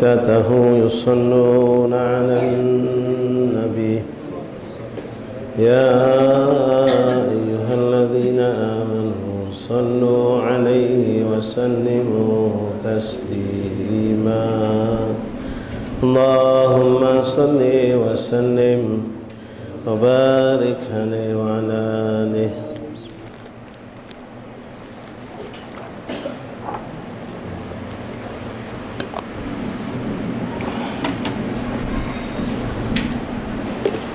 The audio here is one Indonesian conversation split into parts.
وملائكته يصلون على النبي يا أيها الذين آمنوا صلوا عليه وسلموا تسليما اللهم صل وسلم وبارك عليه وعلى آله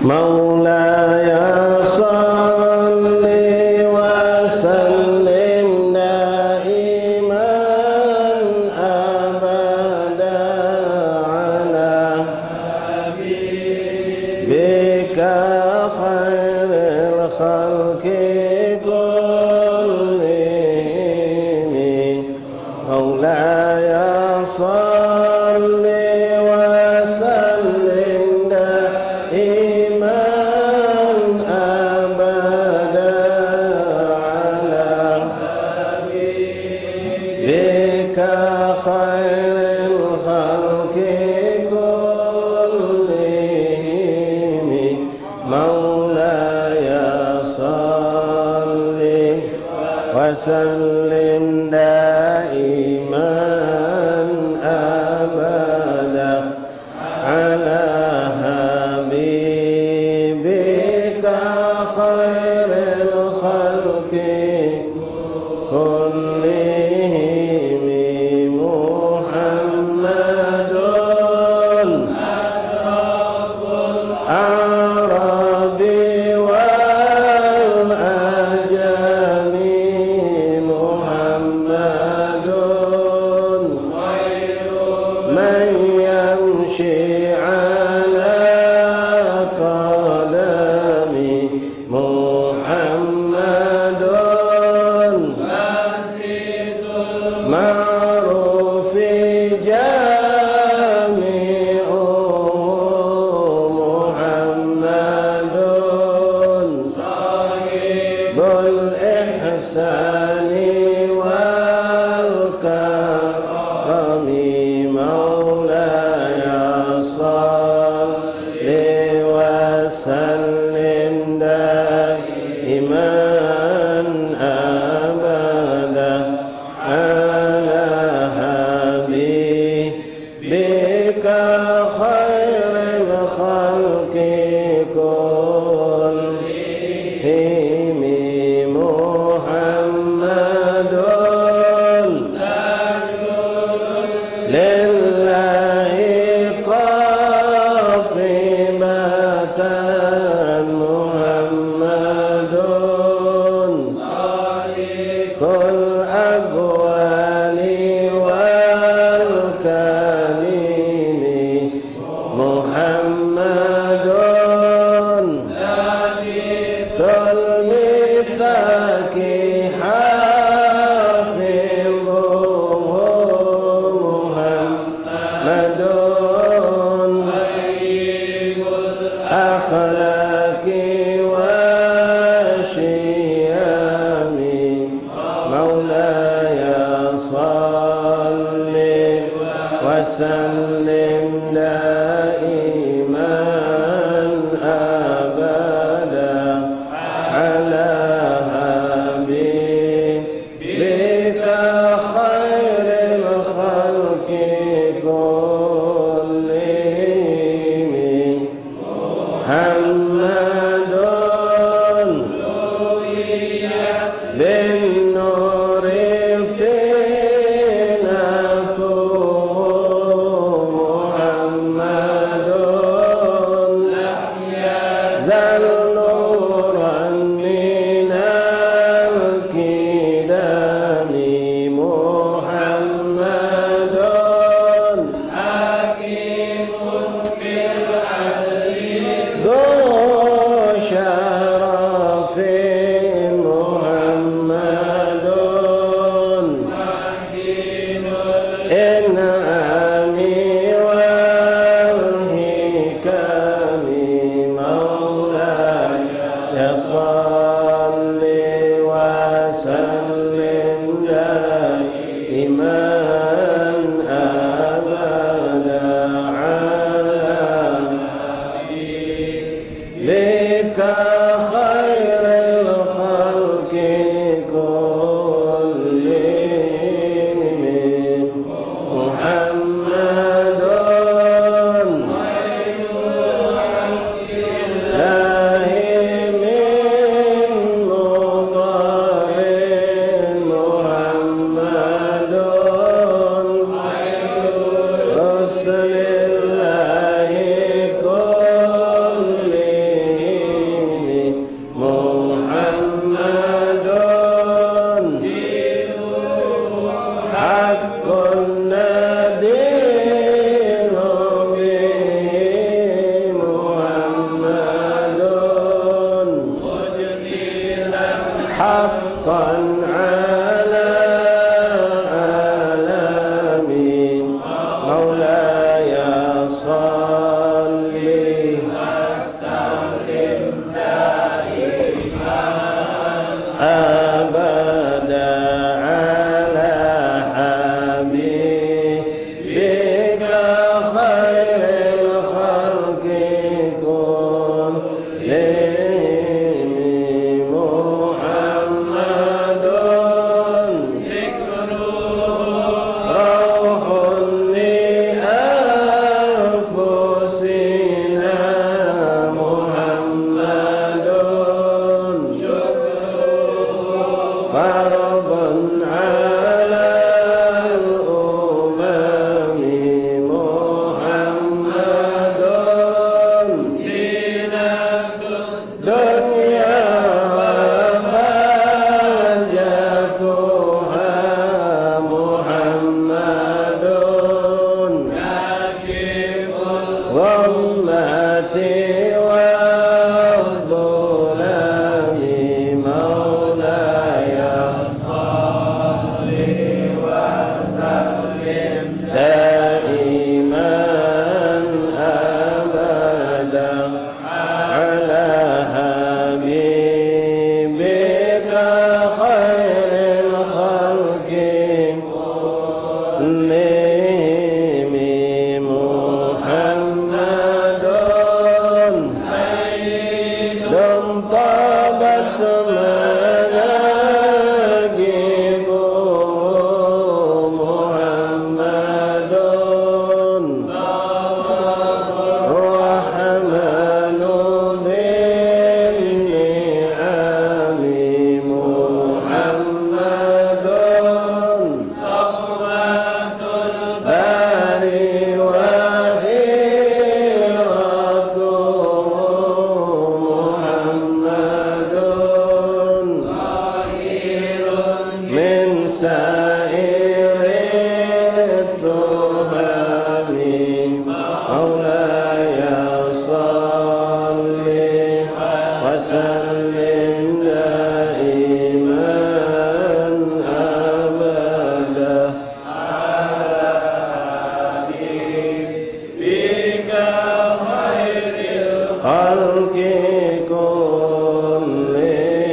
مولاي صل وسلم دائما أبدا على حبيبك خير الخلق كلهم مولاي صل وسلم دائما أبدا على حبيبك خير الخلق كلهم مولاي صل وسلم دائما أبدا على حبيبك خير الخلق كلهم محمد أشرف العرب والأجم محمد من يمشي على قدم محمد معروف جامعه محمد صاحب الإحسان والكرم مولاي صل وسلم دائما أبدا على حبيبك خير الخلق كلهم محمد لله قاطبة محمد كل أقوال والكلم محمد الميثاق حافظه محمد أخلاق وشيام مولاي صل وسلم دائما أبدا على حبيبك خير الخلق كلهم محمد بالنور طينته محمد لم يزل نورا من الكدام محمد حكيم بالعدل ذو شرف محمد محدين الإنعام والحكم مولاي بك خير الخلق كلهم محمد الله من مضر محمد رسل الله كلهم محمد حق النادر به محمد حقا على آلامين مولاي صل أبدا على حبيبك خير الخلق كلهم محمد روح لأنفسنا محمد فرض على الأمم محمد دنيا وحاجتها محمد ظلمة والظلام مولاي دائما أبدا على حبيبك خير الخلق كلهم محمد سيد طابت مناقبه محمد رحمن بالنعم محمد باري وخيرته محمد من سائر التهم مولاي صل وسلم دائما أبدا على حبيبك خير الخلق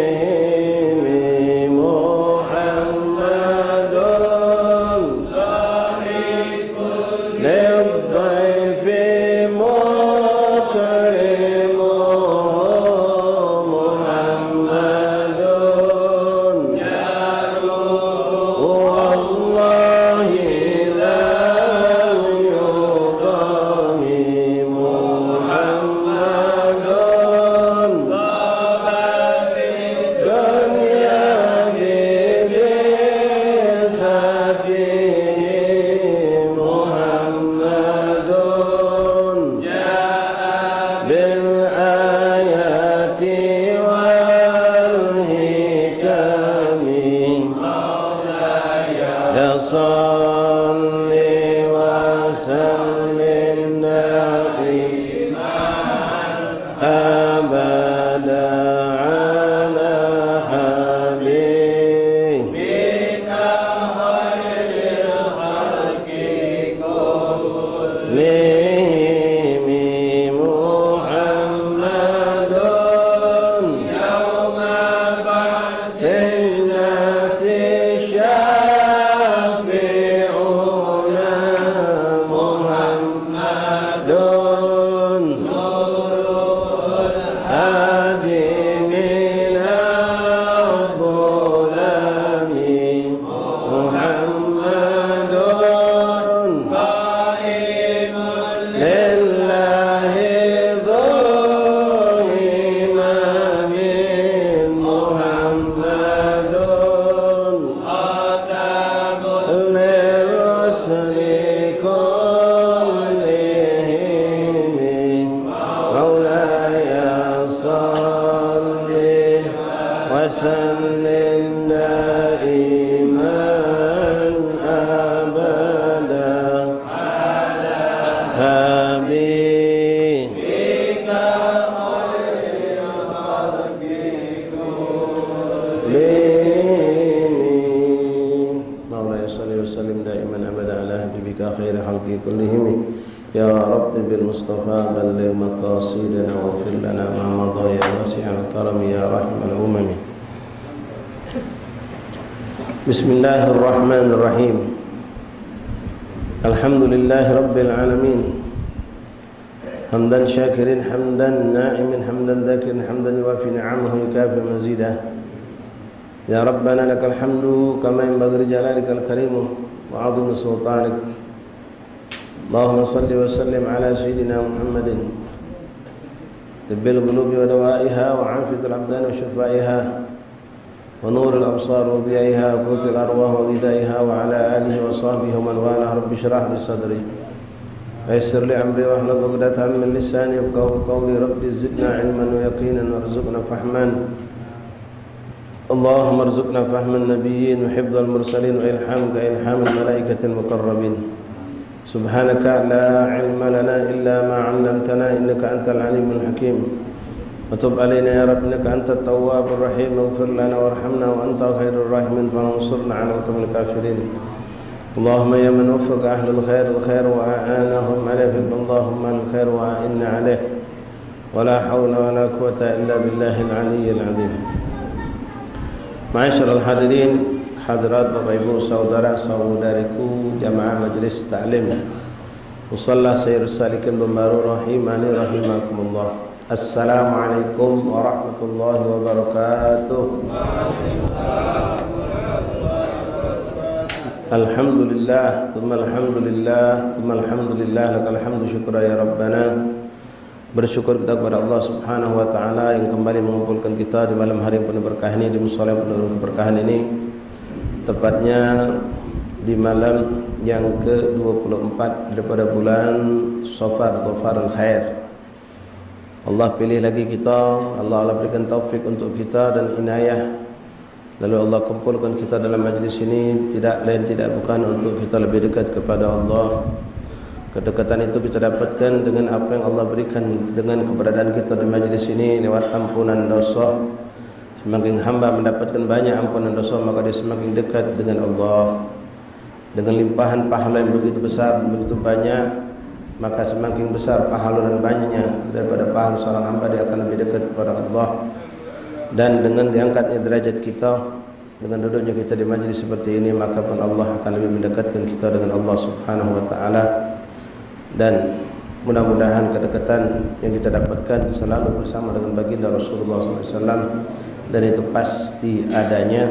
كلهم محمد للضيف مكرم محمد والله لا يضام محمد دنيا ببعثته محمد بالآيات والحكم صل وسلم دائما أبدا على حبيبك خير الخلق كلهم محمد يوم بعث الناس شافعنا محمد نور وسلم دائما أبدا على حبيبك خير خلق كلهم مولاي صل وسلم دائما أبدا على حبيبك خير خلق كلهم يا رب بالمصطفى بلغ مقاصدنا واغفر لنا ما مضى يا واسع الكرم يا رحم الأمم. بسم الله الرحمن الرحيم. الحمد لله رب العالمين حمدا شاكرين حمدا ناعما حمدا ذاكرا حمدا يوافي نعمه يكافئ مزيدا. يا ربنا لك الحمد كما ينبغي لجلالك الكريم وعظيم سلطانك. اللهم صل وسلم على سيدنا محمد طب القلوب ودوائها وعافية الأبدان وشفائها ونور الأبصار وضيائها وقوت الأرواح وغذائها وعلى آله وصحبه ومن والاه. رب اشرح لي صدري ويسر لي أمري واحلل عقدة من لساني يفقهوا قولي. رب زدنا علما ويقينا وارزقنا فهما. اللهم ارزقنا فهم النبيين وحفظ المرسلين وإلحام كإلحام الملائكة المقربين. سبحانك لا علم لنا إلا ما علمتنا إنك أنت العليم الحكيم. وتب علينا يا رب إنك أنت التواب الرحيم. اغفر لنا وارحمنا وأنت خير الراحمين فانصرنا على القوم الكافرين. اللهم يا من وفق أهل الخير الخير وأعانهم عليه اللهم الخير وأعنا عليه ولا حول ولا قوة إلا بالله العلي العظيم. معاشر الحاضرين hadirat Bapak Ibu saudara-saudariku jamaah majelis taklim Musalla Sayyidus Salikin Bambaru rahimani rahimakumullah. Assalamualaikum warahmatullahi wabarakatuh. Alhamdulillah thumma alhamdulillah thumma alhamdulillah lakal hamdu syukra ya rabbana. Bersyukur kita kepada Allah Subhanahu wa taala yang kembali mengumpulkan kita di malam hari yang penuh berkah ini, di musala yang penuh keberkahan ini, tepatnya di malam yang ke-24 daripada bulan Safar atau Farul Khair. Allah pilih lagi kita, Allah berikan taufik untuk kita dan inayah. Lalu Allah kumpulkan kita dalam majlis ini tidak lain tidak bukan untuk kita lebih dekat kepada Allah. Kedekatan itu kita dapatkan dengan apa yang Allah berikan dengan keberadaan kita di majlis ini lewat ampunan dosa. Semakin hamba mendapatkan banyak ampunan dosa, maka dia semakin dekat dengan Allah. Dengan limpahan pahala yang begitu besar, begitu banyak, maka semakin besar pahala dan banyaknya daripada pahala seorang hamba, dia akan lebih dekat kepada Allah. Dan dengan diangkatnya derajat kita, dengan duduknya kita di majlis seperti ini, maka pun Allah akan lebih mendekatkan kita dengan Allah Subhanahu wa taala. Dan mudah-mudahan kedekatan yang kita dapatkan selalu bersama dengan baginda Rasulullah SAW. Dan itu pasti adanya,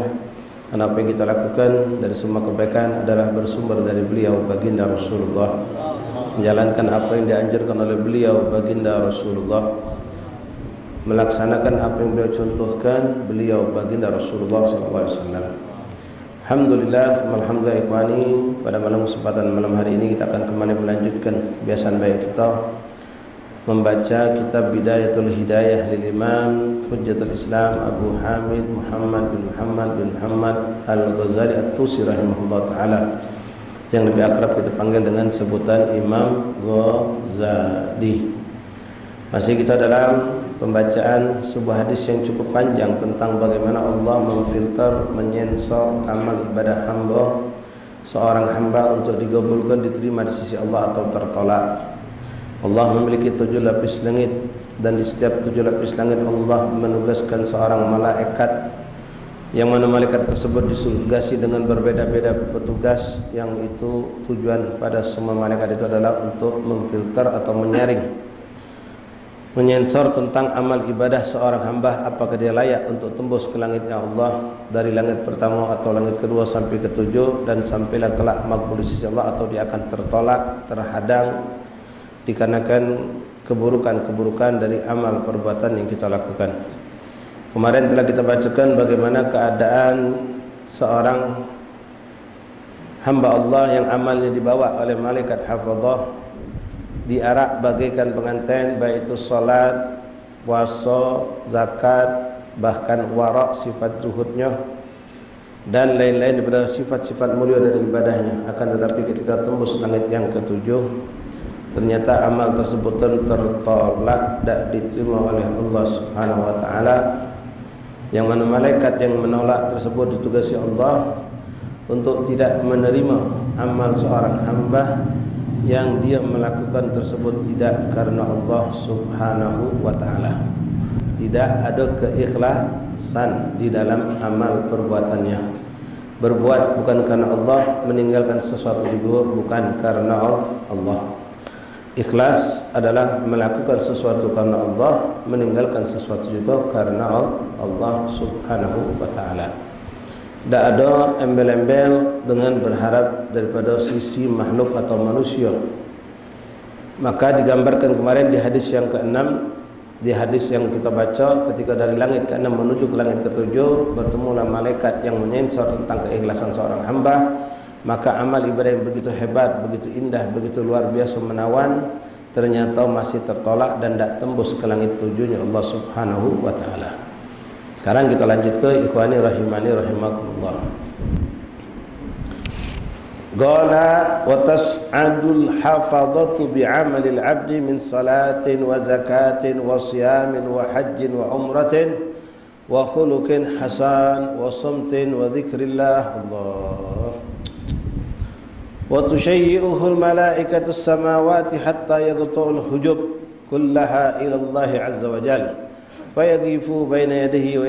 karena apa yang kita lakukan dari semua kebaikan adalah bersumber dari beliau baginda Rasulullah, menjalankan apa yang dianjurkan oleh beliau baginda Rasulullah, melaksanakan apa yang beliau contohkan beliau baginda Rasulullah SAW. Alhamdulillah, alhamdulillah ikhwani, pada malam kesempatan malam hari ini kita akan kembali melanjutkan kebiasaan baik kita membaca kitab Bidayatul Hidayah lil Imam Hujjatul Islam Abu Hamid Muhammad bin Muhammad Al-Ghazali At-Tusi rahimahullah ta'ala, yang lebih akrab kita panggil dengan sebutan Imam Ghazali. Masih kita dalam pembacaan sebuah hadis yang cukup panjang tentang bagaimana Allah memfilter, menyensor amal ibadah hamba, seorang hamba untuk digabulkan, diterima di sisi Allah atau tertolak. Allah memiliki 7 lapis langit, dan di setiap 7 lapis langit Allah menugaskan seorang malaikat, yang mana malaikat tersebut ditugasi dengan berbeda-beda petugas, yang itu tujuan pada semua malaikat itu adalah untuk memfilter atau menyaring, menyensor tentang amal ibadah seorang hamba, apakah dia layak untuk tembus ke langitnya Allah, dari langit pertama atau langit kedua sampai ke-7, dan sampailah kelak makbul di sisi Allah, atau dia akan tertolak, terhadang dikarenakan keburukan-keburukan dari amal perbuatan yang kita lakukan. Kemarin telah kita bacakan bagaimana keadaan seorang hamba Allah yang amalnya dibawa oleh malaikat hafadzah, diarak bagaikan pengantin, baik itu salat, puasa, zakat, bahkan wara sifat zuhudnya dan lain-lain daripada sifat-sifat mulia dari ibadahnya. Akan tetapi ketika tembus langit yang ketujuh, ternyata amal tersebut tertolak, tidak diterima oleh Allah Subhanahu wa taala. Yang mana malaikat yang menolak tersebut ditugasi Allah untuk tidak menerima amal seorang hamba yang dia melakukan tersebut tidak karena Allah Subhanahu wa taala. Tidak ada keikhlasan di dalam amal perbuatannya. Berbuat bukan karena Allah, meninggalkan sesuatu juga bukan karena Allah. Ikhlas adalah melakukan sesuatu karena Allah, meninggalkan sesuatu juga karena Allah Subhanahu wa taala. Tidak ada embel-embel dengan berharap daripada sisi makhluk atau manusia. Maka digambarkan kemarin di hadis yang ke-6, di hadis yang kita baca, ketika dari langit ke-6 menuju ke langit ke-7 bertemulah malaikat yang menyensor tentang keikhlasan seorang hamba. Maka amal ibadah yang begitu hebat, begitu indah, begitu luar biasa menawan, ternyata masih tertolak dan tidak tembus ke langit tujuhnya Allah Subhanahu wa taala. Sekarang kita lanjut ke ikhwani rahimani rahimakumullah. Qala wa tas'adul hafadhatu bi'amalil 'abdi min salatin wa zakatin wa siyamin wa hajjin wa umratin wa khuluqin hasan wa sumtin wa dzikrillah. Allah. Wa tushayyi'uhu al-malaikatu as-samawati hatta yaqta'u al-hujub kullaha ila Allah 'azza wa jalla fayaqifu bayna yadayhi wa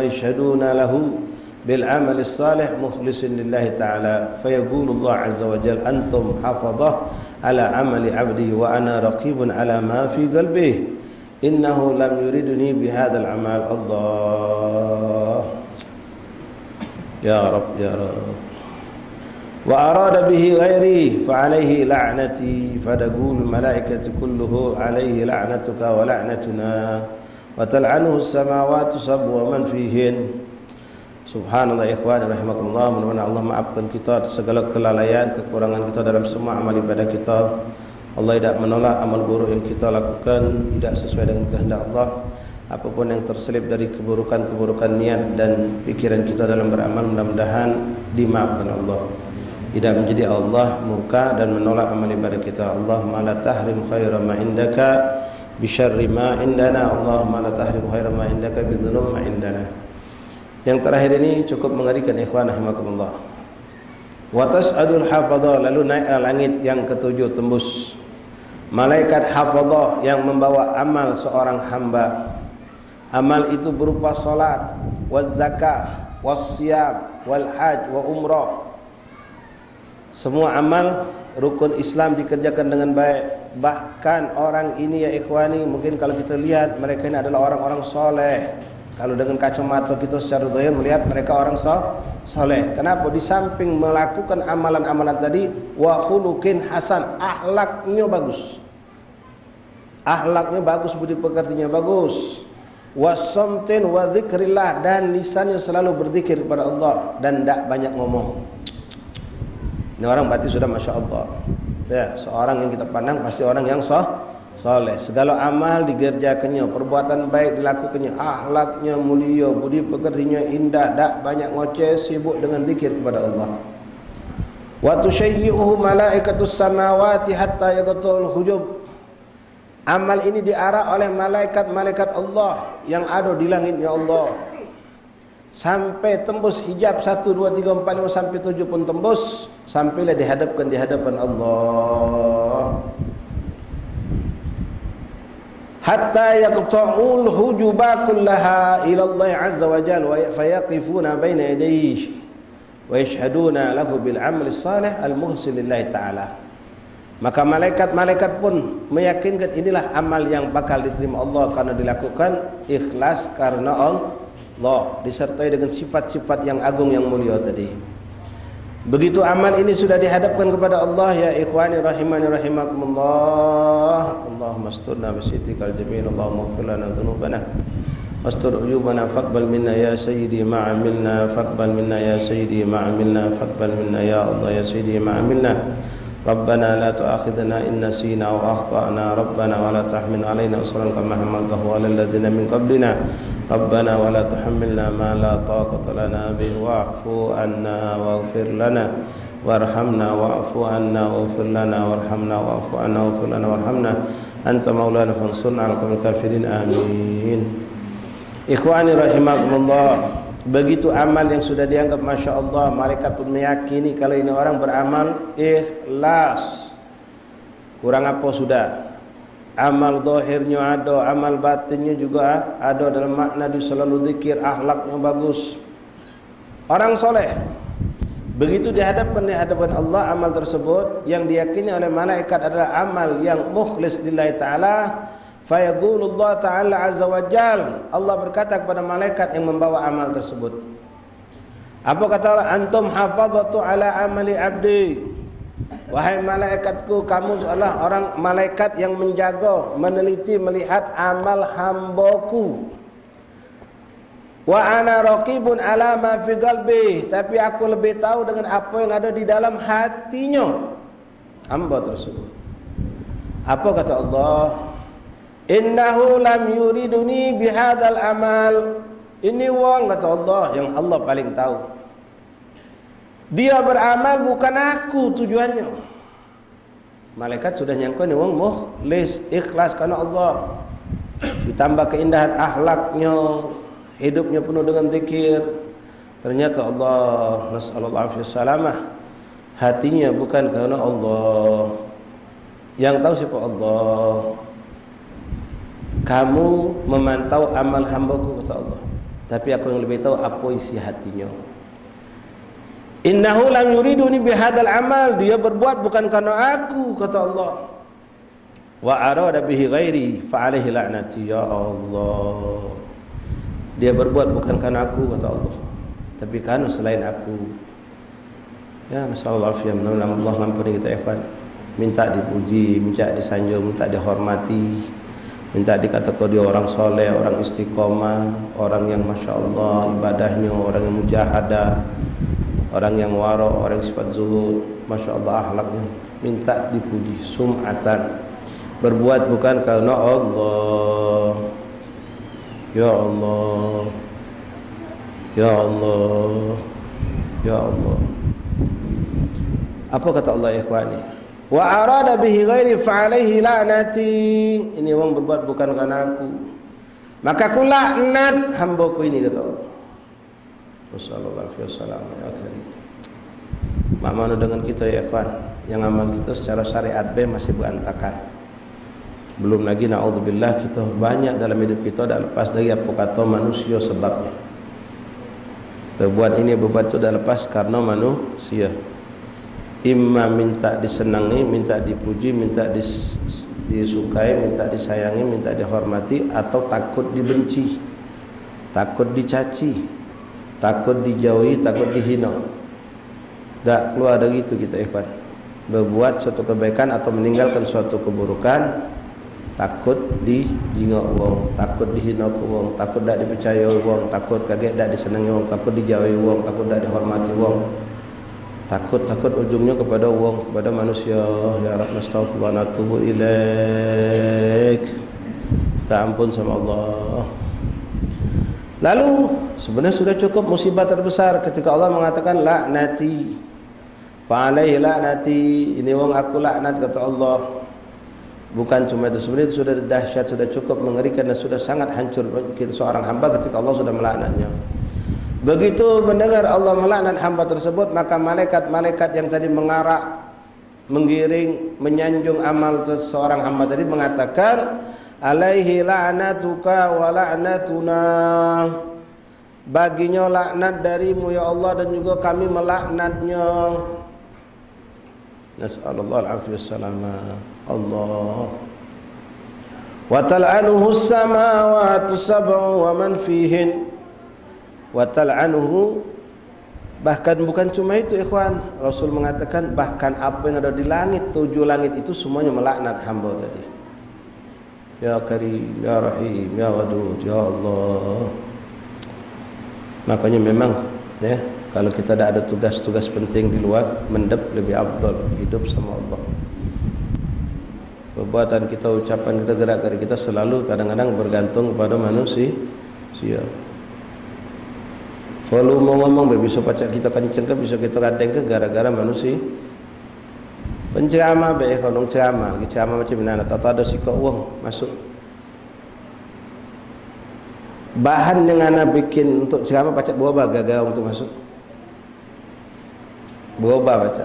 yashhaduna lahu bil 'amali as-salih mukhlishin lillahi ta'ala fayaqulu Allah 'azza wa jalla antum hafadhah 'ala 'amali 'abdi wa ana raqibun 'ala ma fi qalbihi innahu lam yuridni bi hadzal 'amal. Allah ya Rabb ya Rabb. Wa arada bihi ghairi fa alaihi la'nati fadaqul malaikatu kulluhu alaihi la'natuka wa la'natuna wa tal'anuhu as-samawati sabwa man fihin. Subhanallah ikhwan rahimakumullah. Mudah-mudahan Allah maafkan kita segala kelalaian, kekurangan kita dalam semua amal ibadah kita. Allah tidak menolak amal buruk yang kita lakukan tidak sesuai dengan kehendak Allah. Apapun yang terselip dari keburukan-keburukan niat dan pikiran kita dalam beramal, mudah-mudahan dimaafkan Allah. Tidak menjadi Allah murka dan menolak amal ibadah kita. Allahumma la tahrim khaira ma indaka bi syarri ma indana. Allahumma la tahrim khaira ma indaka bi dhunub ma indana. Yang terakhir ini cukup mengerikan ikhwan rahimakumullah. Wa tas'adul hafadhah, lalu naik ke langit yang ketujuh tembus malaikat hafadhah yang membawa amal seorang hamba. Amal itu berupa salat, waz zakah, was siyam, wal hajj wa umrah. Semua amal rukun Islam dikerjakan dengan baik. Bahkan orang ini ya ikhwani, mungkin kalau kita lihat mereka ini adalah orang-orang soleh. Kalau dengan kacamata kita secara zahir melihat mereka orang soleh. Kenapa? Di samping melakukan amalan-amalan tadi, wa khuluqin hasan, akhlaknya bagus. Akhlaknya bagus, budi pekertinya bagus. Wa samtin wa dzikrillah, dan lisannya selalu berzikir kepada Allah dan tidak banyak ngomong. Ini orang berarti sudah Masya Allah ya, seorang yang kita pandang pasti orang yang soleh. Segala amal digerjakannya, perbuatan baik dilakukannya, akhlaknya mulia, budi pekertinya indah, tak banyak ngoceh, sibuk dengan zikir kepada Allah. Wa tushayyi'uhu malaikatus samawati hatta yaqta'ul hujub. Amal ini diarah oleh malaikat-malaikat Allah yang ada di langitnya Allah sampai tembus hijab 1, 2, 3, 4, 5 sampai 7 pun tembus, sampailah dihadapkan di hadapan Allah. Hatta yaqta'ul hujuba kullaha ila Allah azza wa jalla wa fayaqifuna baina yadayhi wa yashhaduna lahu bil 'amali salih al muhsin lillahi ta'ala. Maka malaikat-malaikat pun meyakinkan inilah amal yang bakal diterima Allah karena dilakukan ikhlas karena Allah, disertai dengan sifat-sifat yang agung yang mulia tadi. Begitu amal ini sudah dihadapkan kepada Allah ya ikhwani rahimani rahimakumullah. Allahumma asturna bi sitrikal jamil, Allahumma ighfir lana dhunubana wastur uyubana faqbal minna ya sayyidi ma amilna faqbal minna ya sayyidi ma amilna faqbal minna ya Allah ya sayyidi ma amilna. ربنا لا تؤاخذنا إن نسينا أو أخطأنا ربنا ولا تحمل علينا إصرا كما حملته على الذين من قبلنا ربنا ولا تحملنا ما لا طاقة لنا به واعف عنا واغفر لنا وارحمنا واعف عنا واغفر لنا وارحمنا واعف عنا واغفر لنا وارحمنا أنت مولانا فانصرنا على القوم الكافرين آمين. Ikhwani rahimakumullah. Begitu amal yang sudah dianggap Masya Allah, malaikat pun meyakini kalau ini orang beramal ikhlas. Kurang apa sudah? Amal zahirnya ada, amal batinnya juga ada, dalam makna dia selalu zikir, akhlaknya bagus. Orang soleh. Begitu dihadapkan di hadapan Allah, amal tersebut yang diyakini oleh malaikat adalah amal yang mukhlis lillahi ta'ala. Fayaqulullah ta'ala azza wa jal, Allah berkata kepada malaikat yang membawa amal tersebut, apa kata Allah? Antum hafadhatu ala amali abdi, wahai malaikatku, kamu adalah orang malaikat yang menjaga, meneliti, melihat amal hambaku. Wa ana raqibun ala ma fi qalbi, tapi aku lebih tahu dengan apa yang ada di dalam hatinya hamba tersebut. Apa kata Allah? Innahu lam yuriduni bihadzal amal. Ini wong, kata Allah, yang Allah paling tahu. Dia beramal bukan aku tujuannya. Malaikat sudah nyangka ini wong mukhlis, ikhlas karena Allah. Ditambah keindahan akhlaknya, hidupnya penuh dengan zikir. Ternyata Allah, nasallallahu alaihi wasallam, hatinya bukan karena Allah. Yang tahu siapa Allah. Kamu memantau amal hambaku, kata Allah, tapi aku yang lebih tahu apa isi hatinya. Innahu lam yuriduni bihadzal amal, dia berbuat bukan karena aku, kata Allah. Wa arada bihi ghairi fa alaihi la'nati, ya Allah. Dia berbuat bukan karena aku, kata Allah, tapi karena selain aku. Ya, nasallallahu alaihi wasallam, Allah ngampuni kita ikhwan. Minta dipuji, minta disanjung, minta dihormati, minta dikatakan dia orang soleh, orang istiqomah, orang yang Masya Allah ibadahnya, orang yang mujahadah, orang yang waro, orang yang sifat zuhud, Masya Allah akhlaknya. Minta dipuji, sum'atan, berbuat bukan karena Allah. Ya Allah, Ya Allah, Ya Allah. Apa kata Allah ikhwani? Wa arada bihi ghairi fa alaihi la'nati. Ini wong berbuat bukan karena aku, maka aku laknat hambaku ini, kata Allah. Wassallallahu alaihi wasallam. Ya karim. Mana dengan kita ya ikhwan, yang amal kita secara syariat B masih berantakan. Belum lagi naudzubillah kita banyak dalam hidup kita dah lepas dari apa kata manusia sebabnya. Berbuat ini berbuat itu dah lepas karena manusia. Imma minta disenangi, minta dipuji, minta disukai, minta disayangi, minta dihormati, atau takut dibenci, takut dicaci, takut dijauhi, takut dihina. Tak keluar dari itu kita ikhwan. Berbuat suatu kebaikan atau meninggalkan suatu keburukan, takut dijingok wong, takut dihina wong, takut tak dipercaya wong, takut kaget tak disenangi wong, takut dijauhi wong, takut tak dihormati wong. Takut ujungnya kepada wong, kepada manusia. Ya Rabb, nastaghfirullah, natubu ilaik. Tak ampun sama Allah. Lalu sebenarnya sudah cukup musibah terbesar ketika Allah mengatakan laknati, fa alaihi laknati. Ini wong aku laknat, kata Allah. Bukan cuma itu, sebenarnya itu sudah dahsyat, sudah cukup mengerikan, dan sudah sangat hancur bagi kita seorang hamba ketika Allah sudah melaknatnya. Begitu mendengar Allah melaknat hamba tersebut, maka malaikat-malaikat yang tadi mengarak, menggiring, menyanjung amal seorang hamba tadi mengatakan, alaihi la'natuka wa la'natuna. Baginya laknat darimu ya Allah, dan juga kami melaknatnya. Nas'alullah al-afiyah salamah. Allah. Wa tal'anuhu as-samawati sab'u wa man fihin. Wa tal'anuhu, bahkan bukan cuma itu ikhwan, Rasul mengatakan bahkan apa yang ada di langit, 7 langit itu semuanya melaknat hamba tadi. Ya Karim, Ya Rahim, Ya Wadud, Ya Allah. Makanya memang ya, Kalau kita tidak ada tugas-tugas penting di luar, mendep lebih afdal, hidup sama Allah. Perbuatan kita, ucapan kita, gerak-gerik kita selalu kadang-kadang bergantung kepada manusia. Volume ngomong bisa pacak kita kenceng ke, bisa kita radeng ke gara-gara manusia. Penceramah baik kalau ceramah, lagi ceramah macam mana? Tak ada sikap uang masuk. Bahan yang anak bikin untuk ceramah pacak berubah gara-gara untuk masuk. Berubah baca.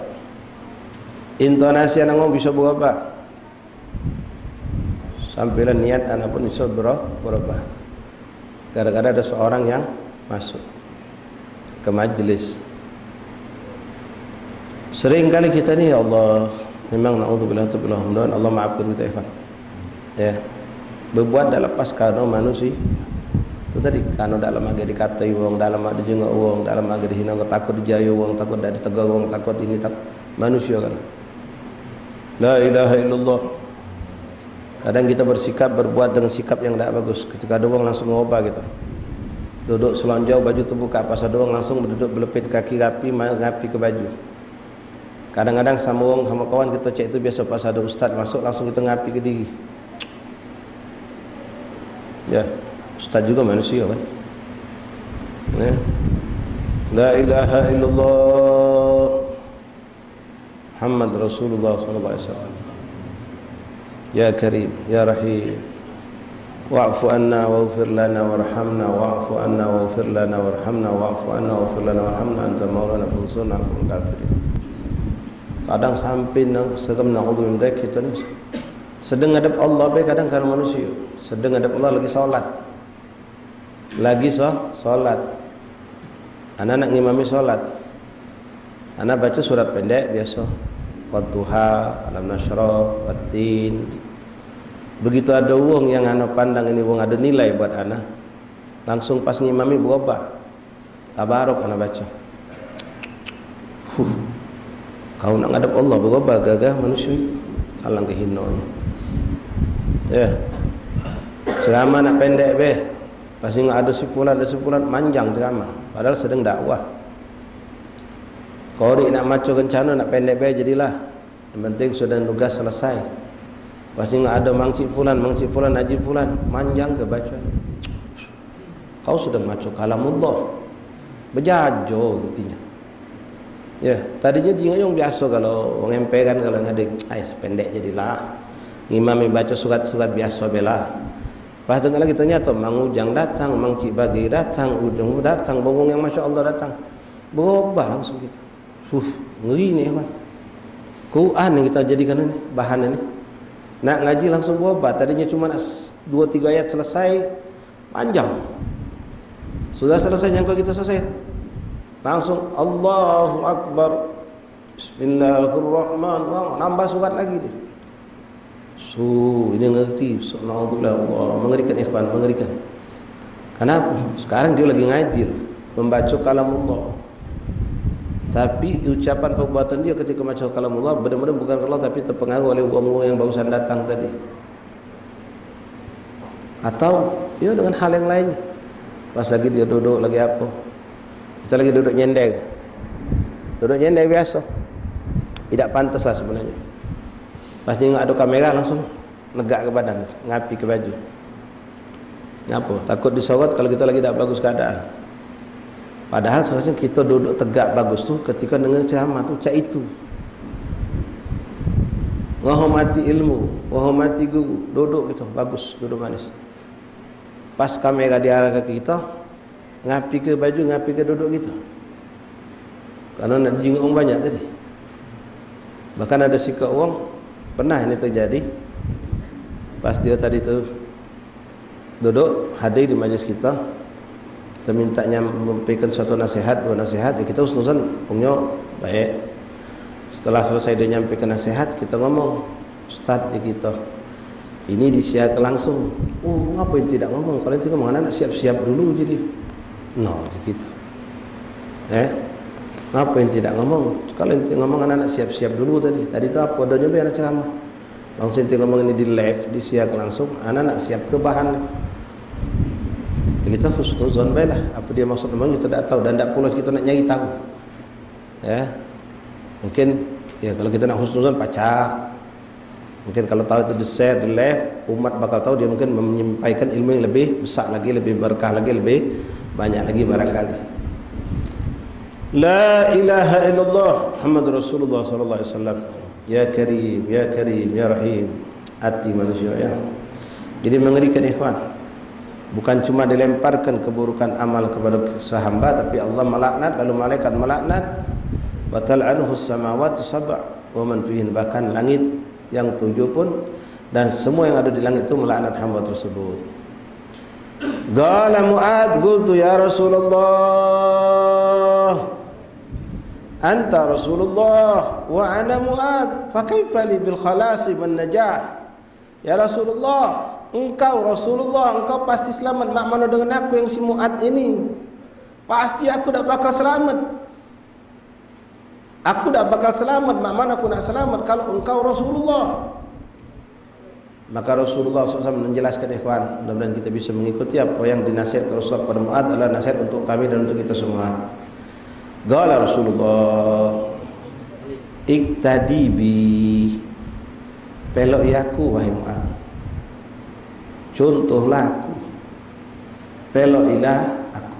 Intonasi anak ngomong bisa berubah. Sampailah niat anak pun bisa berubah. Gara-gara ada seorang yang masuk ke majlis. Sering kali kita ni, ya Allah, memang na'udzubillah ta'ala, mudah-mudahan Allah maafkan kita, ikhwan. Ya, berbuat dah lepas karena manusia. Itu tadi, karena dalam agak dikatai orang, dalam agak dijenguk orang, dalam agak dihina orang, takut dijaya orang, takut dah ditegur orang, takut ini, takut manusia kan. La ilaha illallah. Kadang kita bersikap, berbuat dengan sikap yang tidak bagus. Ketika ada orang langsung ngubah gitu. Duduk selonjau, baju terbuka, pas ada orang langsung duduk berlepit kaki rapi, rapi ke baju. Kadang-kadang sama orang, sama kawan kita cek itu biasa, pas ada ustaz masuk langsung kita ngapi ke diri. Ya, ustaz juga manusia kan. Ya. La ilaha illallah Muhammad Rasulullah sallallahu alaihi wasallam. Ya Karim, Ya Rahim, wa'fu anna waghfir lana warhamna, wa'fu anna waghfir lana warhamna, wa'fu anna waghfir lana warhamna, anta maulana fansurna 'alal kafirin. Kadang sampai segam na'udzu minta kita ni sedang hadap Allah baik, kadang kalau manusia sedang hadap Allah lagi solat. Lagi solat. Anak nak ngimami solat. Anak baca surat pendek biasa. Wadduha, alam nasyrah, wattin. Begitu ada wong yang anak pandang ini wong ada nilai buat anak, langsung pas ngimami berubah. Tabarok anak baca. Kau nak ngadap Allah berubah gagah manusia itu. Alang kehinanya. Ya. Ceramah nak pendek be. Pasti ada sepulan manjang ceramah. Padahal sedang dakwah. Kau nak maco kencana nak pendek be jadilah. Yang penting sudah tugas selesai. Pasti ada mangcik pulan, najib pulan, manjang ke baca. Kau sudah maco kalamullah. Berjajo gitunya. Ya, tadinya yang biasa kalau orang MP kan kalau ada pendek jadilah. Imam baca surat-surat biasa bela. Pas dengar lagi ternyata Mang Ujang datang, Mang Cik Bagi datang, Ujung datang, bongong yang Masya Allah datang. Berubah langsung kita. Ngeri ni kan. Quran yang kita jadikan ini, bahan ini. Nak ngaji langsung berubah. Tadinya cuma 2-3 ayat selesai, panjang. Sudah selesai yang kita selesai. Langsung Allahu Akbar, Bismillahirrahmanirrahim, nambah surat lagi dia. Ini ngerti. Subhanallah, mengerikan ikhwan, mengerikan. Kenapa? Sekarang dia lagi ngaji, membaca kalamullah. Tapi ucapan perbuatan dia ketika membaca kalamullah benar-benar bukan Allah, tapi terpengaruh oleh orang-orang yang barusan datang tadi. Atau ya dengan hal yang lain. Pas lagi dia duduk lagi apa? Kita lagi duduk nyendeng. Duduk nyendeng biasa. Tidak pantas lah sebenarnya. Pas dia ada kamera langsung negak ke badan, ngapi ke baju. Kenapa? Takut disorot kalau kita lagi tak bagus keadaan. Padahal seharusnya kita duduk tegak bagus tu ketika dengar ceramah tu cak itu. Menghormati ilmu, menghormati guru, duduk gitu bagus, duduk manis. Pas kamera diarah ke kita, ngapi ke baju, ngapi ke duduk kita. Karena nak jinguk orang banyak tadi. Bahkan ada sikap orang pernah ini terjadi. Pas dia tadi tu duduk hadir di majlis kita, kita minta menyampaikan suatu nasihat, dua nasihat, kita usul-usul punya baik. Setelah selesai dia nyampaikan nasihat, kita ngomong, Ustaz je kita ini disiarkan langsung. Oh, ngapain tidak ngomong? Kalau tidak ngomong, anak siap-siap dulu jadi. No, gitu. Ngapain tidak ngomong? Kalau tidak ngomong, anak siap-siap dulu tadi. Tadi itu apa? Ada nyoba anak ceramah. Langsung tidak ngomong ini di live, disiarkan langsung. Anak siap ke bahan. Kita husnuzon baiklah. Apa dia maksud memang kita tak tahu dan tak pula kita nak nyari tahu. Ya. Mungkin ya kalau kita nak husnuzon pacak. Mungkin kalau tahu itu di share, di live, umat bakal tahu dia mungkin menyampaikan ilmu yang lebih besar lagi, lebih berkah lagi, lebih banyak lagi barangkali. La ilaha illallah Muhammadur Rasulullah sallallahu alaihi wasallam. Ya Karim, ya Karim, ya Rahim. Hati manusia ya. Jadi mengerikan ikhwan. Bukan cuma dilemparkan keburukan amal kepada sahamba, tapi Allah melaknat, lalu malaikat melaknat. Wa tal'anuhu as-samawati sab' wa man fihin, bahkan langit yang 7 pun dan semua yang ada di langit itu melaknat hamba tersebut. Qala Mu'adz, qultu ya Rasulullah, anta Rasulullah wa ana Mu'adz, fa kaifa li bil khalasi wan najah? Ya Rasulullah, engkau Rasulullah, engkau pasti selamat. Mak mana dengan aku yang si Mu'adz ini? Pasti aku tak bakal selamat. Aku tak bakal selamat. Mak mana aku nak selamat kalau engkau Rasulullah? Maka Rasulullah SAW menjelaskan ikhwan, mudah-mudahan kita bisa mengikuti apa yang dinasihatkan Rasulullah kepada Mu'adz adalah nasihat untuk kami dan untuk kita semua. Qala Rasulullah, iktadi bi, pelok aku wahai Mu'adz, contohlah aku, pelokilah aku.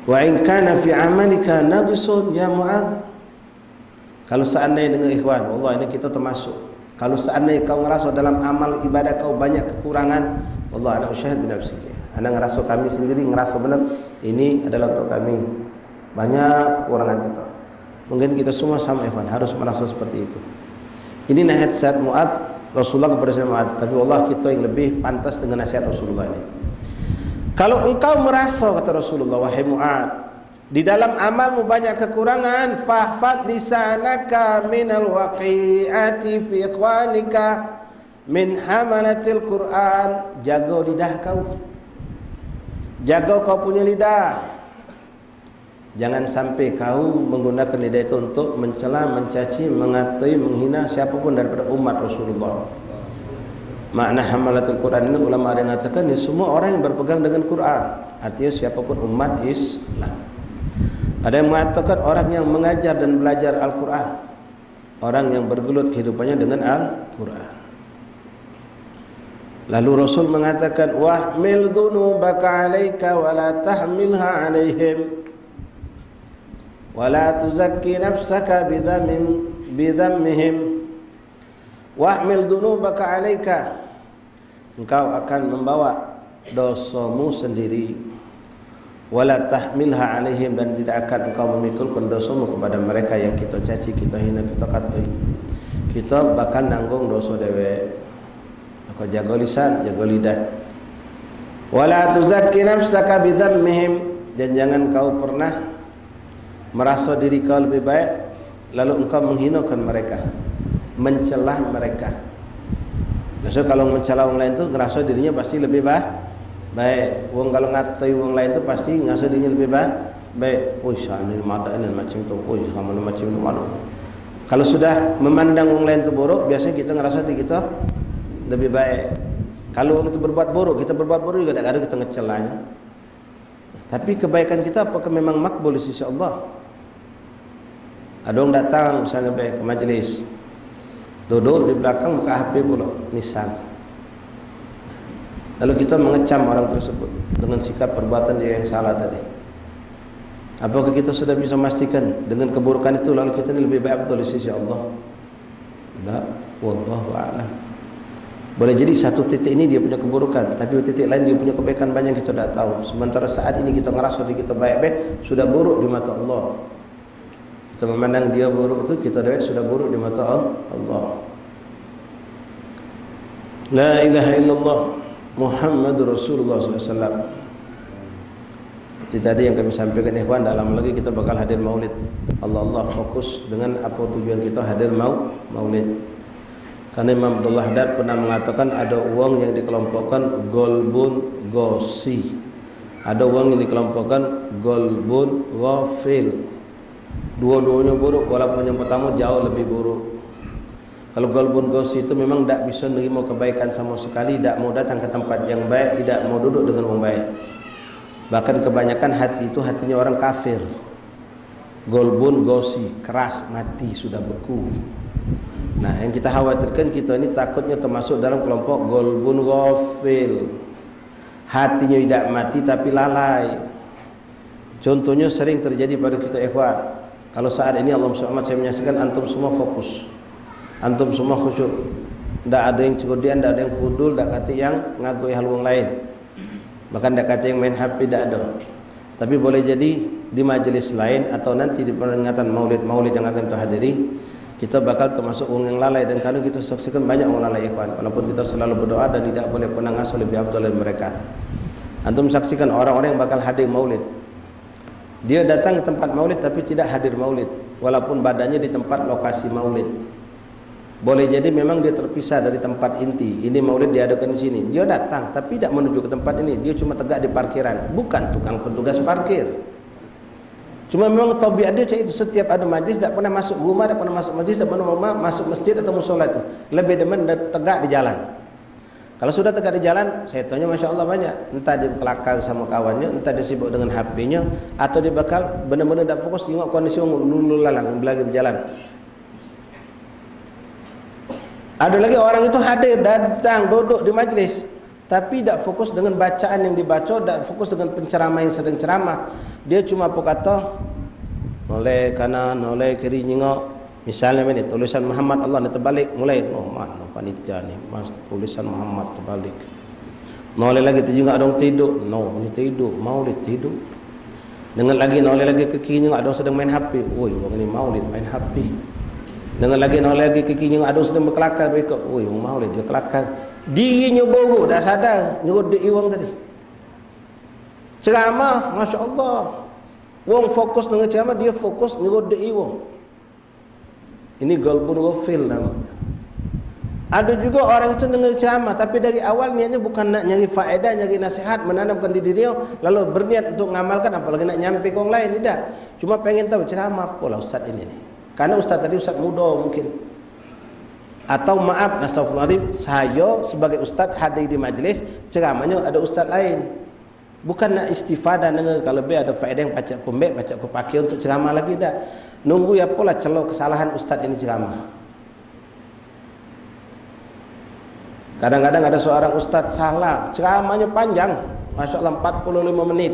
Wa in kana fi amalika naqsun ya Mu'adz, kalau seandainya dengan ikhwan, Allah ini kita termasuk. Kalau seandainya kau ngerasa dalam amal ibadah kau banyak kekurangan, Allah ana usyahid bi nafsi. Ana ngerasa kami sendiri ngerasa benar ini adalah untuk kami banyak kekurangan kita. Mungkin kita semua sama ikhwan harus merasa seperti itu. Ini nasihat Mu'adz Rasulullah kepada Sayyidina Mu'adz, tapi Allah kita yang lebih pantas dengan nasihat Rasulullah ini. Kalau engkau merasa, kata Rasulullah, wahai Mu'adz, di dalam amalmu banyak kekurangan, fahfad lisanaka minal waqi'ati fi ikhwanika min hamalatil Quran. Jaga lidah kau, jaga kau punya lidah. Jangan sampai kau menggunakan lidah itu untuk mencela, mencaci, mengatai, menghina siapapun daripada umat Rasulullah. Makna hamalatul Quran ini ulama ada yang mengatakan ini semua orang yang berpegang dengan Quran, artinya siapapun umat Islam. Ada yang mengatakan orang yang mengajar dan belajar Al-Quran, orang yang bergelut kehidupannya dengan Al-Quran. Lalu Rasul mengatakan, wahmil dhunubaka alaika wa la tahmilha alaihim wa la tuzakki nafsaka bidhammihim. Wahmil dhunubaka alaika, engkau akan membawa dosamu sendiri, wala tahmilha alaihim, dan tidak akan engkau memikulkan dosamu kepada mereka yang kita caci, kita hina, kita katai. Kita bakal nanggung dosa dewe. Maka jaga lisan, jaga lidah. Wala tuzakki nafsaka bidhammihim, dan jangan kau pernah merasa diri kau lebih baik lalu engkau menghinakan mereka, mencelah mereka. Maksudnya kalau mencela orang lain tu ngerasa dirinya pasti lebih baik. Wong kalau ngatai orang lain tu pasti ngerasa dirinya lebih baik. Oh, ini mada ini macam tu. Oh, sama macam tu malu. Kalau sudah memandang orang lain tu buruk, biasanya kita ngerasa diri kita lebih baik. Kalau orang itu berbuat buruk, kita berbuat buruk juga kadang-kadang kita ngecelanya. Tapi kebaikan kita apakah memang makbul di sisi Allah? Ada orang datang misalnya ke majlis, duduk di belakang buka HP pula, misal. Lalu kita mengecam orang tersebut dengan sikap perbuatan dia yang salah tadi. Apakah kita sudah bisa memastikan dengan keburukan itu lalu kita ini lebih baik betul di sisi Allah? Tidak, wallahu a'lam. Boleh jadi satu titik ini dia punya keburukan, tapi titik lain dia punya kebaikan banyak kita tidak tahu. Sementara saat ini kita ngerasa diri kita baik-baik, sudah buruk di mata Allah. Kita memandang dia buruk itu, kita sudah buruk di mata Allah. La ilaha illallah Muhammadur Rasulullah SAW. Jadi tadi yang kami sampaikan ikhwan, dalam lagi kita bakal hadir maulid. Allah fokus dengan apa tujuan kita hadir maulid. Karena Imam Abdullah Haddad pernah mengatakan ada uang yang dikelompokkan golbun gosi, ada uang yang dikelompokkan golbun ghafil. Dua-duanya buruk, walaupun yang pertama jauh lebih buruk. Kalau golbun gosi itu memang tidak bisa menerima kebaikan sama sekali, tidak mau datang ke tempat yang baik, tidak mau duduk dengan orang baik. Bahkan kebanyakan hati itu hatinya orang kafir. Golbun gosi, keras, mati, sudah beku. Nah, yang kita khawatirkan kita ini takutnya termasuk dalam kelompok golbun ghafil. Hatinya tidak mati tapi lalai. Contohnya sering terjadi pada kita ikhwan. Kalau saat ini Allah SWT saya menyaksikan antum semua fokus. Antum semua khusyuk. Tidak ada yang cekodian, tidak ada yang fudul, tidak kata yang ngagui hal orang lain. Bahkan tidak kata yang main HP, tidak ada. Tapi boleh jadi di majelis lain atau nanti di peringatan maulid-maulid yang akan kita hadiri, kita bakal termasuk orang yang lalai. Dan karena kita saksikan banyak orang lalai ikhwan. Walaupun kita selalu berdoa dan tidak boleh pernah ngasuh lebih afdal dari mereka. Antum saksikan orang-orang yang bakal hadir maulid. Dia datang ke tempat maulid tapi tidak hadir maulid. Walaupun badannya di tempat lokasi maulid. Boleh jadi memang dia terpisah dari tempat inti. Ini maulid diadakan di sini. Dia datang tapi tidak menuju ke tempat ini. Dia cuma tegak di parkiran. Bukan tukang petugas parkir. Cuma memang tabiat dia macam itu. Setiap ada majlis tidak pernah masuk rumah, tidak pernah masuk majlis, tidak pernah masuk masjid atau musola itu. Lebih demen tegak di jalan. Kalau sudah tegak di jalan, saya tanya Masya Allah banyak. Entah dia kelakar sama kawannya, entah dia sibuk dengan HP-nya, atau dia bakal benar-benar tidak fokus tengok kondisi orang lulu lalang lagi berjalan. Ada lagi orang itu hadir, datang, duduk di majlis, tapi tidak fokus dengan bacaan yang dibaca, tidak fokus dengan penceramah yang sedang ceramah. Dia cuma apa kata, noleh kanan, noleh kiri nyengok. Misalnya ini tulisan Muhammad Allah ni terbalik, mulai, oh mana panitia ni, mas tulisan Muhammad terbalik. Noleh lagi terjengak dong tidur, no ini tidur, maulid tidur. Dengan lagi noleh lagi ke kiri nyengok dong sedang main HP, woi orang ini maulid main HP. Dengan lagi noleh lagi ke kiri ada sedang berkelakar mereka. Oi, maulid dia kelakar. Dirinya borok dah sadar nyuruh dia iwang tadi. Ceramah, Masya Allah. Wong fokus dengan ceramah, dia fokus nyuruh dia iwang. Ini golbun ghafil namanya. Ada juga orang itu dengar ceramah tapi dari awal niatnya bukan nak nyari faedah, nyari nasihat, menanamkan di diri dia, lalu berniat untuk mengamalkan apalagi nak nyampai ke orang lain, tidak. Cuma pengen tahu ceramah pola ustaz ini nih. Karena ustaz tadi ustaz muda mungkin. Atau maaf, astagfirullahaladzim, saya sebagai ustaz hadir di majlis, ceramahnya ada ustaz lain. Bukan nak istifadah dengan kalau be ada faedah yang pacak kumbek, pacak ku pakai untuk ceramah lagi dah. Nunggu ya pula celok kesalahan ustaz ini ceramah. Kadang-kadang ada seorang ustaz salah, ceramahnya panjang, Masya Allah 45 menit.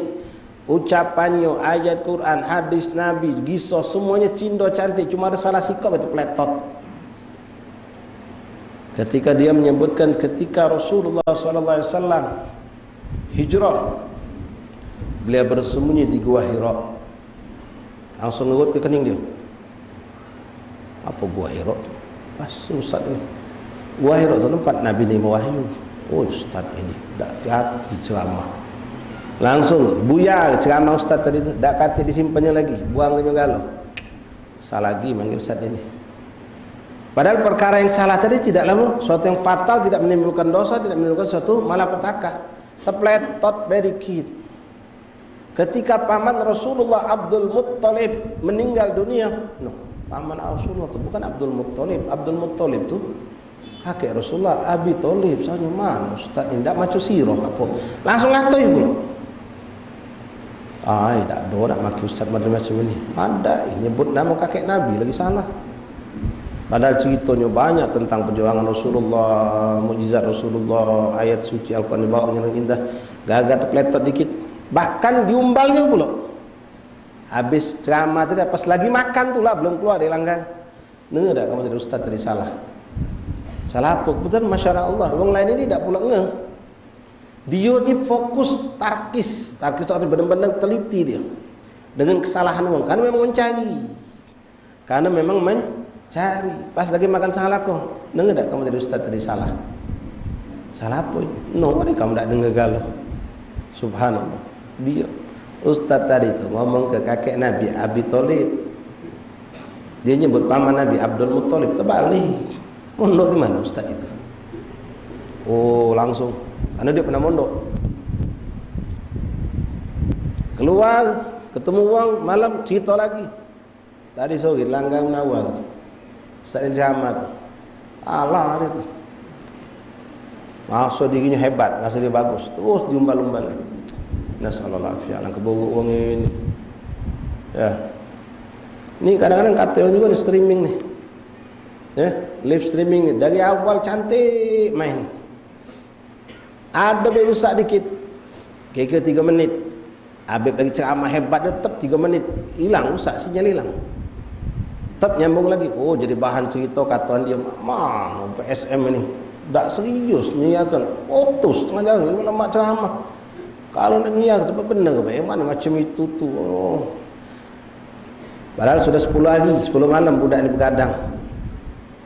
Ucapannya, ayat Quran, hadis Nabi, kisah semuanya cindo cantik, cuma ada salah sikap itu peletot. Ketika dia menyebutkan ketika Rasulullah SAW hijrah, beliau bersembunyi di Gua Hira. Langsung nurut ke kening dia. Apa Gua Hira? Pas ustaz ini. Gua Hira itu tempat Nabi ni wahyu. Oh ustaz ini tak hati-hati ceramah. Langsung buyar ceramah ustaz tadi tu, tak kata disimpannya lagi, buang ke galau. Salah lagi manggil ustaz ini. Padahal perkara yang salah tadi tidak lama suatu yang fatal, tidak menimbulkan dosa, tidak menimbulkan suatu malapetaka. Terpeletot berikit. Ketika paman Rasulullah Abdul Muttalib meninggal dunia, paman Rasulullah itu bukan Abdul Muttalib. Abdul Muttalib itu kakek Rasulullah, Abi Thalib. Saya mana ustaz ini tak macam sirah apa. Langsung ngatoi pula. Tak ada nak maki ustaz macam ini. Ada nyebut nama kakek Nabi lagi salah. Padahal ceritanya banyak tentang perjuangan Rasulullah, mukjizat Rasulullah, ayat suci Al-Quran dibawanya yang indah. Gagak terpeletot dikit. Bahkan diumbalnya pula. Habis ceramah tadi pas lagi makan tu lah belum keluar dari langgar. Dengar tak kamu tadi ustaz tadi salah. Salah apa? Betul masyarakat Allah. Orang lain ini tak pula ngeh. Dia ni fokus tarkis. Tarkis itu artinya benar-benar teliti dia dengan kesalahan orang. Karena memang mencari. Karena memang mencari. Pas lagi makan salah kau. Dengar tak kamu tadi ustaz tadi salah? Salah apa? No, kamu tak dengar galau. Subhanallah. Dia ustaz tadi tu ngomong ke kakek Nabi Abi Thalib. Dia nyebut paman Nabi Abdul Muttalib. Terbalik. Mondok di mana ustaz itu? Oh, langsung. Karena dia pernah mondok. Keluar, ketemu uang, malam cerita lagi. Tadi sore langgar Munawar. Ustaz yang sama tu. Alah dia tu. Masa dirinya hebat, rasa dia bagus, terus diumbal-umbal. Nasallallahu alaihi wasallam keburuk wong ini. Ya. Ni kadang-kadang kata orang juga ni streaming ni. Ya, live streaming ni dari awal cantik main. Ada baik rusak dikit. Kira-kira 3 menit. Habis lagi ceramah hebat dia tetap 3 menit. Hilang, rusak, sinyal hilang. Tetap nyambung lagi. Oh, jadi bahan cerita kataan dia. Mah, PSM ini. Tak serius nyiarkan. Putus tengah jalan. Lama ceramah. Kalau nak nyiar, tu benar ke? Mana macam itu tu. Oh. Padahal sudah 10 hari, 10 malam budak ni begadang.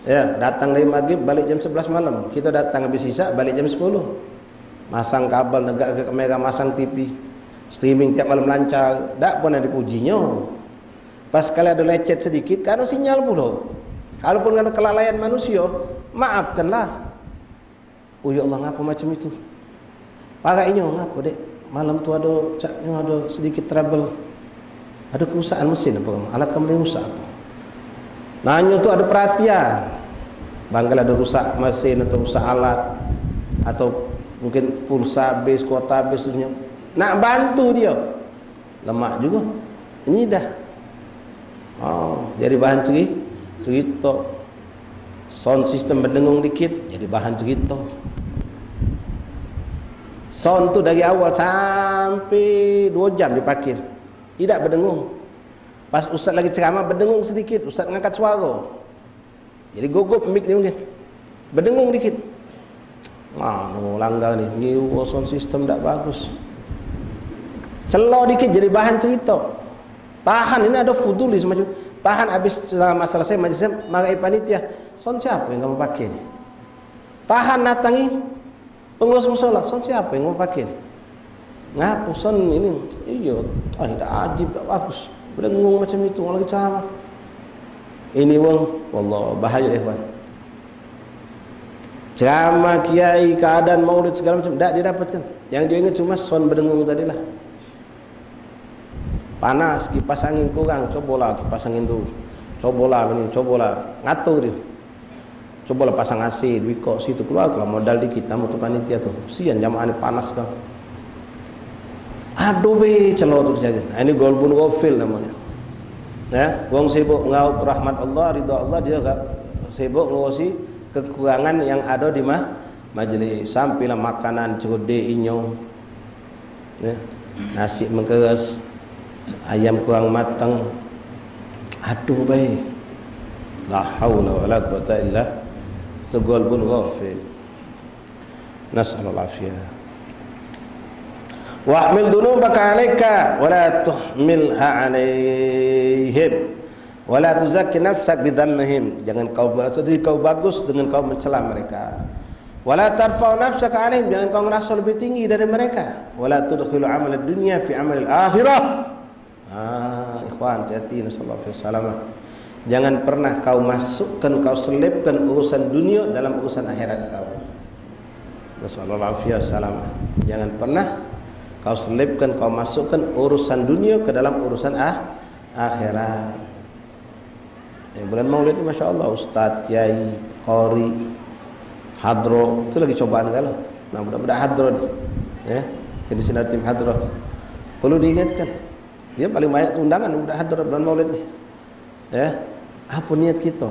Ya, datang dari maghrib, balik jam 11 malam. Kita datang habis isyak, balik jam 10. Masang kabel, negak ke kamera, masang TV. Streaming tiap malam lancar. Tak pun ada pujinya. Pas sekali ada lecet sedikit, kan sinyal pula. Kalaupun ada kelalaian manusia, maafkanlah. Oh ya Allah, ngapa macam itu? Pakainya ngapa dek? Malam tu ada sedikit trouble. Ada kerusakan mesin apa kamu? Alat kamu yang rusak apa? Nanya tu ada perhatian. Banggal ada rusak mesin atau rusak alat atau mungkin pulsa habis, kuota habis, nak bantu dia. Lemak juga. Ini dah. Oh, jadi bahan cerita. Sound system berdengung dikit, jadi bahan cerita. Sound tu dari awal sampai 2 jam diparkir. Tidak berdengung. Pas ustaz lagi ceramah berdengung sedikit, ustaz ngangkat suara. Jadi gugup mic ni mungkin. Berdengung dikit. Langgar ni. Ni sound system tak bagus. Celah dikit jadi bahan cerita. Tahan, ini ada fudulis macam tahan habis masalah saya majlis saya marahi panitia. Sound siapa yang kamu pakai ni? Tahan datangi pengurus mushola. Sound siapa yang kamu pakai ni? Ngapa sound ini? Iya, tak ajib, tak bagus. Berdengung macam itu orang lagi ceramah. Ini wong, wallah bahaya ikhwan. Ceramah kiai, keadaan maulid segala macam tak dia dapatkan. Yang dia ingat cuma sound berdengung tadilah. Panas, kipas angin kurang, cobalah kipas angin tu. Cobalah ini, cobalah ngatur dia. Cobalah pasang AC, wikok situ keluar kalau modal dikit tamu tu panitia tu. Sian jamaah ni panas kan. Aduh be celo tu dijaga. Ini golbun ghafil namanya. Ya, wong sibuk ngau rahmat Allah, ridha Allah, dia sibuk ngurusi kekurangan yang ada di majlis. Sampailah makanan code inyo. Ya, nasi mengkeras. Ayam kurang matang. Aduh baik. La haula wala quwata illa billah. Pun ghafil. Nas'alul afiyah. Wa ahmil dunubaka 'alaika wa la tuhmilha 'alaihim wa la tuzakki nafsak bidammihim. Jangan kau merasa diri kau bagus dengan kau mencela mereka. Wala tarfa'u nafsaka 'alaihim, jangan kau merasa lebih tinggi dari mereka. Wala tudkhilu 'amal ad-dunya fi 'amal al-akhirah. Ikhwan, hati-hati nasallahu alaihi wasallam. Jangan pernah kau masukkan, kau selipkan urusan dunia dalam urusan akhirat kau. Nasallahu alaihi wasallam. Jangan pernah kau selipkan, kau masukkan urusan dunia ke dalam urusan akhirat. Bulan Maulid ini masya-Allah ustaz, kiai, qari, hadro, itu lagi cobaan kalau. Nah, budak-budak hadro ni. Ya, jadi sinar tim hadro. Perlu diingatkan. Dia paling banyak undangan udah hadir bulan Maulid ni. Ya, apa niat kita?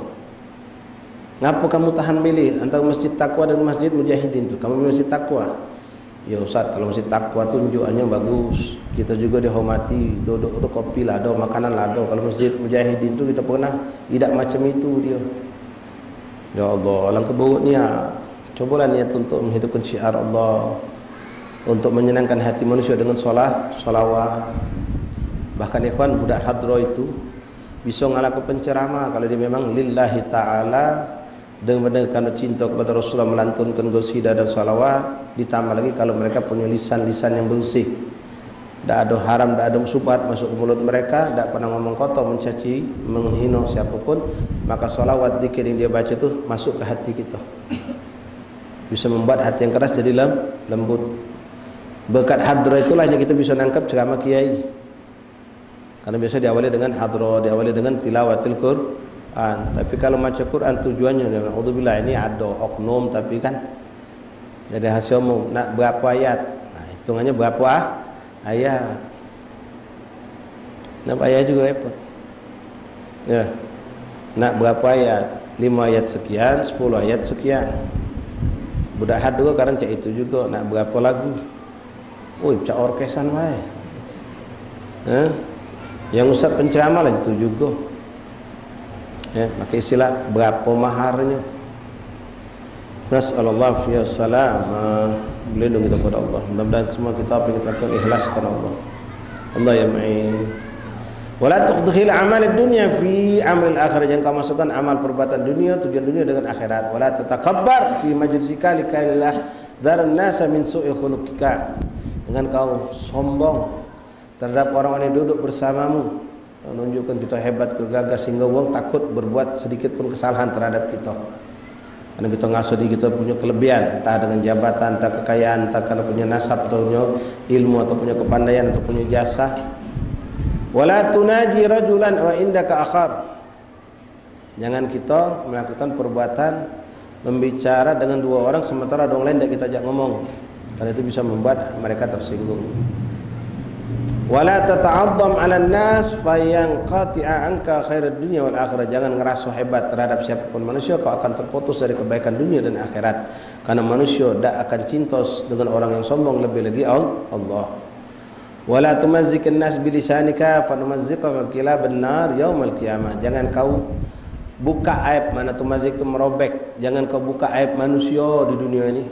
Ngapa kamu tahan milih antara masjid takwa dan masjid mujahidin tu? Kamu milih masjid takwa. Ya Ustaz, kalau masjid takwa tu unjukannya bagus. Kita juga dihormati, duduk kopi lah, ada makanan lah, ada. Kalau masjid mujahidin tu kita pernah tidak macam itu dia. Ya Allah, alangkah buruk niat. Cobalah niat untuk menghidupkan syiar Allah, untuk menyenangkan hati manusia dengan solawat. Bahkan ikhwan, budak hadro itu bisa ngalaku penceramah kalau dia memang lillahi ta'ala, dengan kerana cinta kepada Rasulullah melantunkan qasidah dan salawat. Ditambah lagi kalau mereka punya lisan-lisan yang bersih, tak ada haram, tak ada subhat masuk ke mulut mereka, tak pernah ngomong kotor, mencaci, menghina siapapun, maka salawat zikir yang dia baca itu masuk ke hati kita, bisa membuat hati yang keras jadi lembut. Berkat hadro itulah yang kita bisa nangkap ceramah kiai. Karena biasa diawali dengan hadro, diawali dengan tilawatil Tapi kalau baca Quran tujuannya naudzubillah ini ada oknum tapi kan jadi hasil umum nak berapa ayat. Hitungannya berapa ayat. Nak ayat juga repot. Ya. Nak berapa ayat? 5 ayat sekian, 10 ayat sekian. Budak had juga kadang cak itu juga nak berapa lagu. Cak orkesan wae. Yang ustaz penceramah lah itu juga. Maka istilah berapa maharnya. Nas'alullah fiyas salam. Berlindung kita kepada Allah. Mudah-mudahan semua kita apa yang kita lakukan ikhlas kepada Allah. Allah ya ma'in. Wala tuqdhil amal dunya fi amal akhirah, jangan kau masukkan amal perbuatan dunia, tujuan dunia dengan akhirat. Wala tatakabbar fi majlisika likalillah dharan nasa min su'i khuluqika. Jangan kau sombong terhadap orang-orang yang duduk bersamamu, menunjukkan kita hebat, gagah sehingga orang takut berbuat sedikit pun kesalahan terhadap kita. Karena kita ngasuh di kita punya kelebihan, entah dengan jabatan, entah kekayaan, entah kalau punya nasab atau punya ilmu atau punya kepandaian atau punya jasa. Wala tunaji rajulan wa indaka akhar. Jangan kita melakukan perbuatan membicara dengan dua orang sementara ada orang lain tidak kita ajak ngomong, karena itu bisa membuat mereka tersinggung. Wala tata'azzam 'alan nas fayanqati'a anka khairud dunya wal akhirah. Jangan ngerasa hebat terhadap siapapun manusia, kau akan terputus dari kebaikan dunia dan akhirat. Karena manusia tidak akan cintos dengan orang yang sombong, lebih lagi Allah. Wala tumazzikan nas bilisanika fanumazziqa kilab an-nar yaumal qiyamah. Jangan kau buka aib, mana tumazzik itu merobek. Jangan kau buka aib manusia di dunia ini.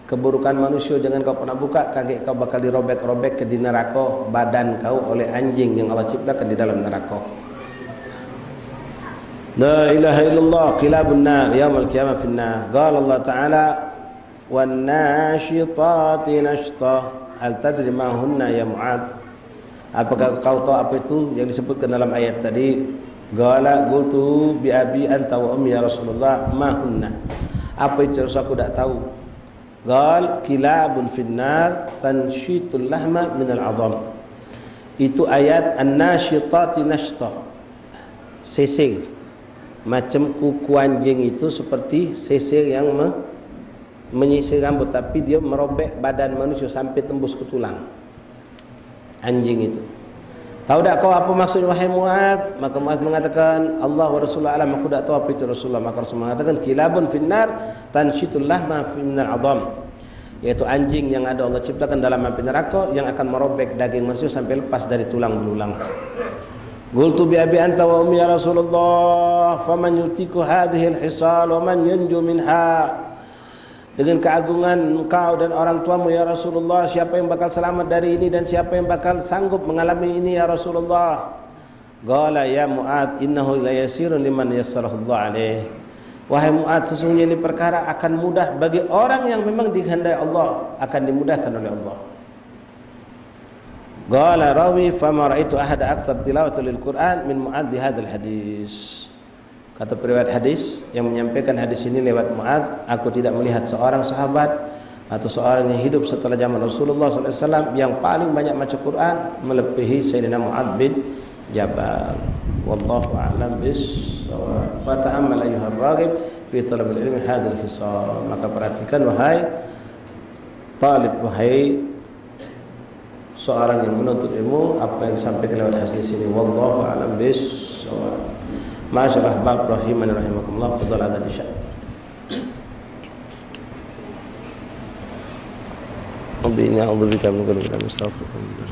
Keburukan manusia jangan kau pernah buka, kaki kau bakal dirobek-robek ke di neraka badan kau oleh anjing yang Allah ciptakan di dalam neraka. La ilaha illallah kilabun nar yaumal qiyamah finnar. Qala Allah Ta'ala wan nashitati nashta. Al tadri ma hunna ya Mu'ad. Apakah kau tahu apa itu yang disebutkan dalam ayat tadi? Qala qultu bi abi anta wa ummi ya Rasulullah ma hunna. Apa itu aku tidak tahu. Qal kilabun finnar tanshitul lahma minal adham. Itu ayat an-nashitati nashta. Sisir. Macam kuku anjing itu seperti sisir yang menyisir rambut, tapi dia merobek badan manusia sampai tembus ke tulang. Anjing itu. Tahu tak kau apa maksud wahai Mu'ad? Maka Mu'ad mengatakan Allah wa Rasulullah alam, aku tak tahu apa itu Rasulullah. Maka Rasulullah mengatakan kilabun finnar tanshitul lahma minal adham, yaitu anjing yang ada Allah ciptakan dalam api neraka yang akan merobek daging manusia sampai lepas dari tulang belulang. Qultu bi abi anta wa ummi ya Rasulullah faman yutiku hadhihi al-hisal wa man yanju minha. Dengan keagungan engkau dan orang tuamu ya Rasulullah, siapa yang bakal selamat dari ini dan siapa yang bakal sanggup mengalami ini ya Rasulullah? Qala ya Mu'ad innahu la yasirun liman yassarahu Allah alaih. Wahai Mu'ad, sesungguhnya ini perkara akan mudah bagi orang yang memang dikehendaki Allah, akan dimudahkan oleh Allah. Qala rawi fama ra'aitu ahada aktsar tilawatan lil Qur'an min Mu'ad di hadzal hadis. Kata periwayat hadis yang menyampaikan hadis ini lewat Mu'ad, aku tidak melihat seorang sahabat atau seorang yang hidup setelah zaman Rasulullah SAW yang paling banyak baca Quran melebihi Sayyidina Mu'ad bin Jabal. Wallahu a'lam bis-shawab. Fa ta'ammal ayyuhar raghib fi talab al-ilmi hadzal hisab. Maka perhatikan wahai talib, wahai seorang yang menuntut ilmu, apa yang disampaikan lewat hadis ini. Wallahu a'lam bis-shawab. Masyaallah bab rahimani rahimakumullah fadhal ada di syai. Rabbi inna a'udzubika min dzunubika astaghfiruka.